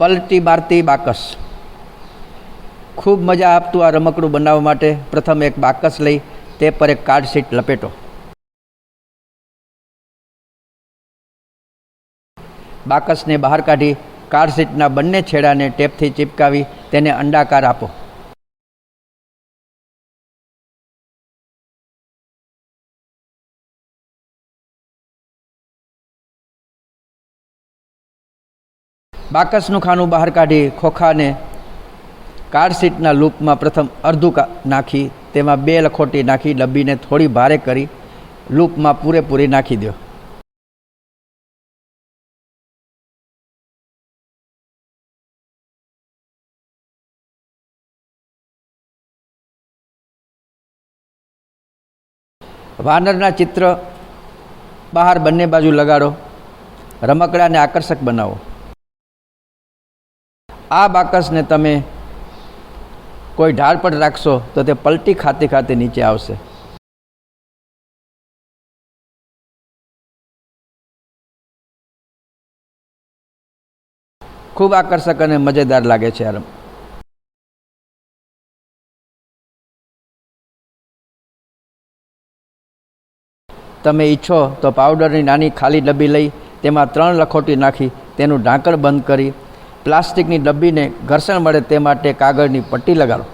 પલટી મારતી બાકસ। ખૂબ મજા આપતું આ રમકડું બનાવવા માટે પ્રથમ એક બાકસ લઈ તે પર એક કાર્ડ શીટ લપેટો। બાકસને બહાર કાઢી કાર્ડ શીટના બંને છેડાને ટેપથી ચિપકાવી તેને અંડાકાર આપો। બાકસનું ખાનું બહાર કાઢી ખોખાને કાર્ડ શીટના લૂપમાં પ્રથમ અડધું નાખી તેમાં 2 લખોટી નાખી ડબ્બીને થોડી ભારે કરી લૂપમાં પૂરેપૂરી નાખી દો। વાનરના ચિત્ર બહાર બંને બાજુ લગાડો। રમકડાને આકર્ષક બનાવો। આ બાકસને તમે કોઈ ઢાળ પર રાખશો તો તે પલટી ખાતે ખાતે નીચે આવશે। ખૂબ આકર્ષક અને મજેદાર લાગે છે આ તમે ઈચ્છો તો પાવડરની નાની ખાલી ડબ્બી લઈ તેમાં 3 લખોટી નાખી તેનું ઢાંકણ બંધ કરી પ્લાસ્ટિકની ડબ્બીને ઘર્ષણ મળે તે માટે કાગળની પટ્ટી લગાડો।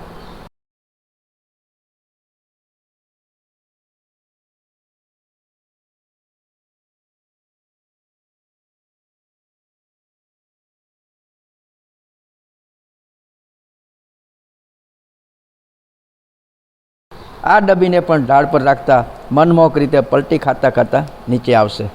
આ ડબ્બીને પણ ઢાળ પર રાખતા મનમોહક રીતે પલટી ખાતા ખાતા નીચે આવશે।